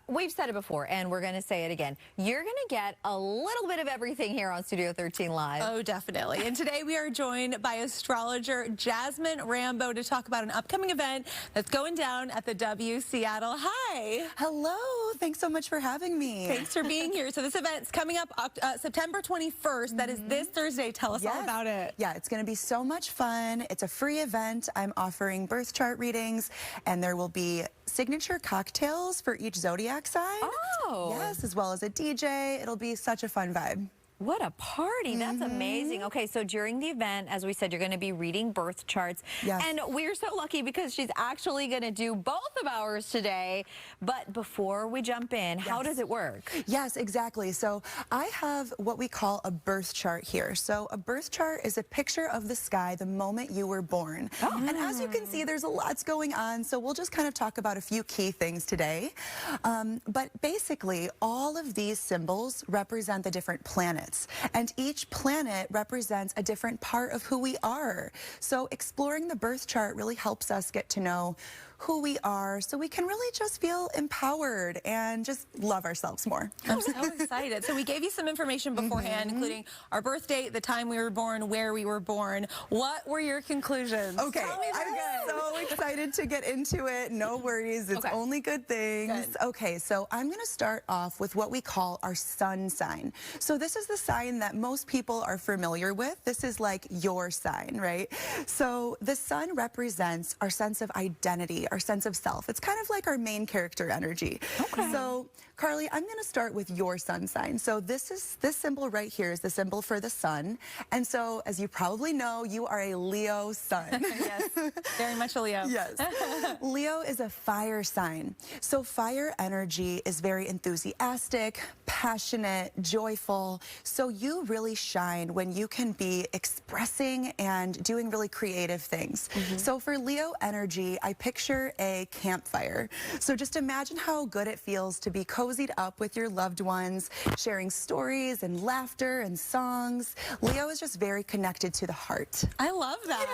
we've said it before, and we're going to say it again. You're going to get a little bit of everything here on Studio 13 Live. Oh, definitely. And today we are joined by astrologer Jasmine Rambo to talk about an upcoming event that's going down at the W Seattle. Hi. Hello. Thanks so much for having me. Thanks for being here. So this event's coming up September 21st. That is this Thursday. Tell us all about it. Yeah, it's going to be so much fun. It's a free event. I'm offering birth chart readings, and there will be signature cocktails for each zodiac sign. Oh. Yes, as well as a DJ. It'll be such a fun vibe. What a party. That's amazing. Okay, so during the event, as we said, you're going to be reading birth charts. Yes. And we're so lucky because she's actually going to do both of ours today. But before we jump in, how does it work? Yes, exactly. So I have what we call a birth chart here. So a birth chart is a picture of the sky the moment you were born. Oh. And as you can see, there's a lot going on. So we'll just kind of talk about a few key things today. But basically, all of these symbols represent the different planets. And each planet represents a different part of who we are. So exploring the birth chart really helps us get to know who we are, so we can really just feel empowered and just love ourselves more. I'm so excited. So we gave you some information beforehand, including our birth date, the time we were born, where we were born. What were your conclusions? Okay, I'm so excited to get into it. No worries, it's only good things. Good. Okay, so I'm gonna start off with what we call our sun sign. So this is the sign that most people are familiar with. This is like your sign, right? So the sun represents our sense of identity, our sense of self. It's kind of like our main character energy. Okay. So, Carly, I'm going to start with your sun sign. So this symbol right here is the symbol for the sun. And so, as you probably know, you are a Leo sun. Yes, very much a Leo. Yes. Leo is a fire sign. So fire energy is very enthusiastic, passionate, joyful. So you really shine when you can be expressing and doing really creative things. So for Leo energy, I picture a campfire. So just imagine how good it feels to be cozied up with your loved ones, sharing stories and laughter and songs. Leo is just very connected to the heart. I love that.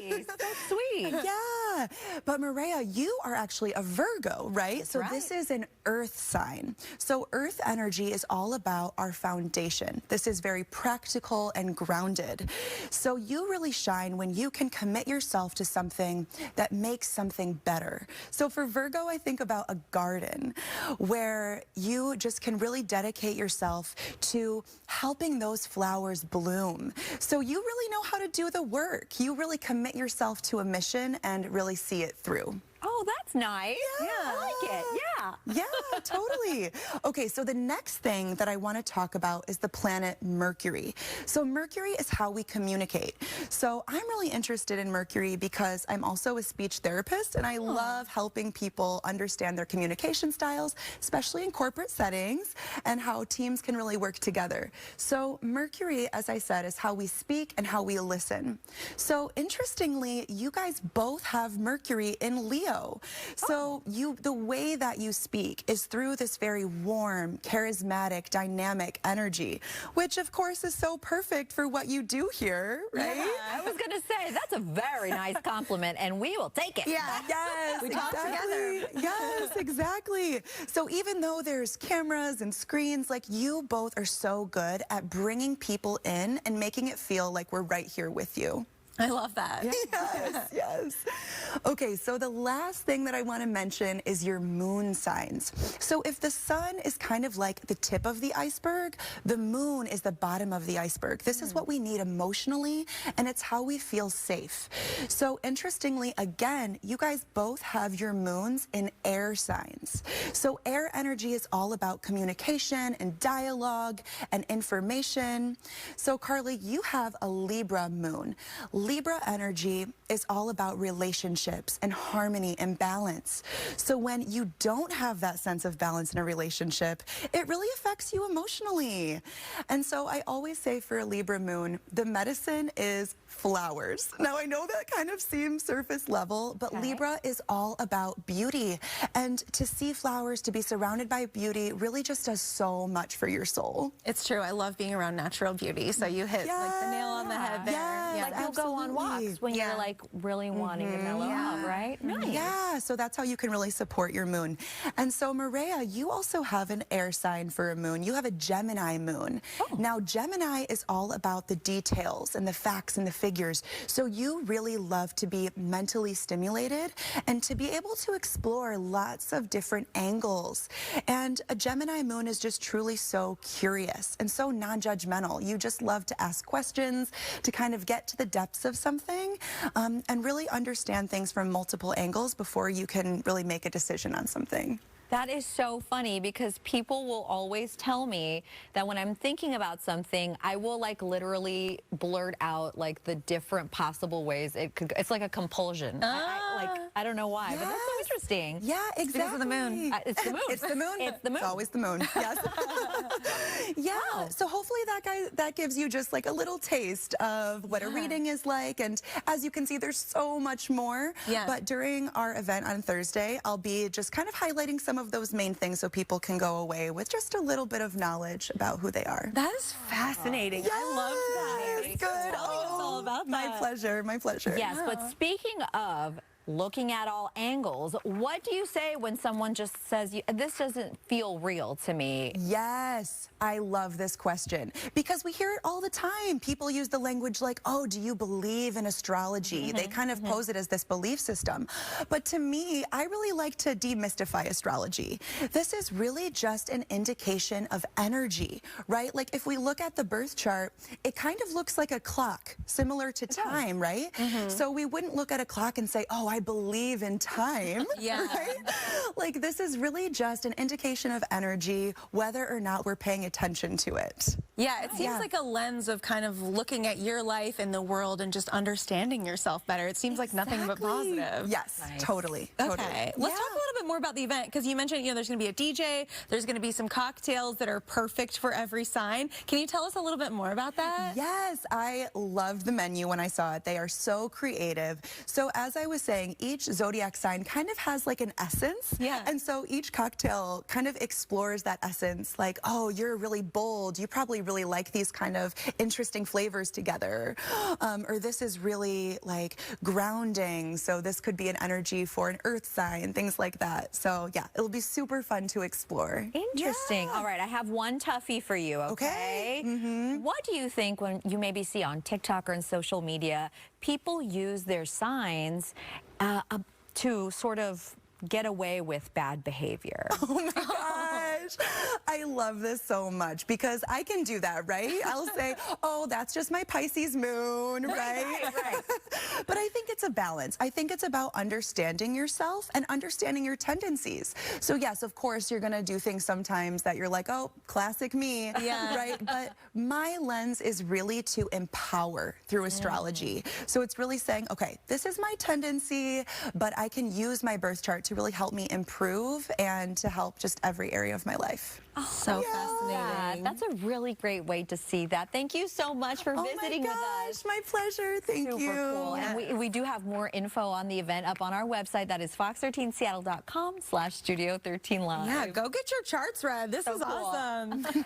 Nice. That's sweet. Yeah. But Maria, you are actually a Virgo, right? That's so right. This is an earth sign. So earth energy is all about our foundation. This is very practical and grounded. So you really shine when you can commit yourself to something that makes something better. So for Virgo, I think about a garden where you just can really dedicate yourself to helping those flowers bloom. So you really know how to do the work. You really commit yourself to a mission and really see it through. Oh, that's nice. Yeah. I like it. Yeah. Yeah, totally. Okay, so the next thing that I want to talk about is the planet Mercury. So Mercury is how we communicate. So I'm really interested in Mercury because I'm also a speech therapist, and I love helping people understand their communication styles, especially in corporate settings, and how teams can really work together. So Mercury, as I said, is how we speak and how we listen. So interestingly, you guys both have Mercury in Leo. So the way that you speak is through this very warm, charismatic, dynamic energy, which of course is so perfect for what you do here, right? Yeah, I was going to say, that's a very nice compliment, and we will take it. Yeah, yes, we talk together. Yes, exactly. So even though there's cameras and screens, like you both are so good at bringing people in and making it feel like we're right here with you. I love that. Yes, yes. Okay, so the last thing that I want to mention is your moon signs. So if the sun is kind of like the tip of the iceberg, the moon is the bottom of the iceberg. This is what we need emotionally, and it's how we feel safe. So interestingly, again, you guys both have your moons in air signs. So air energy is all about communication and dialogue and information. So Carly, you have a Libra moon. Libra energy is all about relationships and harmony and balance. So when you don't have that sense of balance in a relationship, it really affects you emotionally. And so I always say for a Libra moon, the medicine is flowers. Now I know that kind of seems surface level, but Libra is all about beauty. And to see flowers, to be surrounded by beauty, really just does so much for your soul. It's true. I love being around natural beauty. So you hit like the nail on the head there. Yes, Like you'll go go on walks when you're like really wanting to mellow out, right? Nice. Yeah, so that's how you can really support your moon. And so Maria, you also have an air sign for a moon. You have a Gemini moon. Now Gemini is all about the details and the facts and the figures. So you really love to be mentally stimulated and to be able to explore lots of different angles. And a Gemini moon is just truly so curious and so non-judgmental. You just love to ask questions, to kind of get to the depths of something, and really understand things from multiple angles before you can really make a decision on something. That is so funny because people will always tell me that when I'm thinking about something, I will like literally blurt out like the different possible ways it could go. It's like a compulsion. I don't know why, but that's so interesting. Yeah, exactly. Because of the moon. It's the moon. It's the moon. It's the moon. It's always the moon. Yes. Yeah. Wow. So hopefully that gives you just like a little taste of what a reading is like. And as you can see, there's so much more. Yeah. But during our event on Thursday, I'll be just kind of highlighting some of those main things so people can go away with just a little bit of knowledge about who they are. That is fascinating. Yes, I love that. good. Tell us all about My that. pleasure. My pleasure. Yes, but speaking of looking at all angles, what do you say when someone just says, this doesn't feel real to me? Yes, I love this question because we hear it all the time. People use the language like, oh, do you believe in astrology? They kind of pose it as this belief system. But to me, I really like to demystify astrology. This is really just an indication of energy, right? Like if we look at the birth chart, it kind of looks like a clock, similar to time, right? So we wouldn't look at a clock and say, oh, I believe in time, right? Like this is really just an indication of energy, whether or not we're paying attention to it. Yeah, it seems like a lens of kind of looking at your life and the world and just understanding yourself better. It seems like nothing but positive. Yes, totally. Okay, Totally. let's talk a little bit more about the event because you mentioned, there's going to be a DJ, there's going to be some cocktails that are perfect for every sign. Can you tell us a little bit more about that? Yes, I loved the menu when I saw it. They are so creative. So as I was saying, each zodiac sign kind of has like an essence. Yeah. And so each cocktail kind of explores that essence, like, oh, you're really bold. You probably really like these kind of interesting flavors together. Or this is really like grounding. So this could be an energy for an earth sign, things like that. So yeah, it'll be super fun to explore. Interesting. Yeah. All right, I have one toughie for you, okay? What do you think when you maybe see on TikTok or in social media, people use their signs to sort of get away with bad behavior? Oh my gosh. I love this so much because I can do that, right? I'll say, oh, that's just my Pisces moon, right? But I think it's a balance. I think it's about understanding yourself and understanding your tendencies. So yes, of course, you're going to do things sometimes that you're like, oh, classic me, right? But my lens is really to empower through astrology. So it's really saying, okay, this is my tendency, but I can use my birth chart to really help me improve and to help just every area of my life. Oh, so fascinating. That's a really great way to see that. Thank you so much for visiting with us. My pleasure. Thank you. Super cool. And we do have more info on the event up on our website. That is fox13seattle.com/studio13live. Yeah, go get your charts read. This is cool. awesome.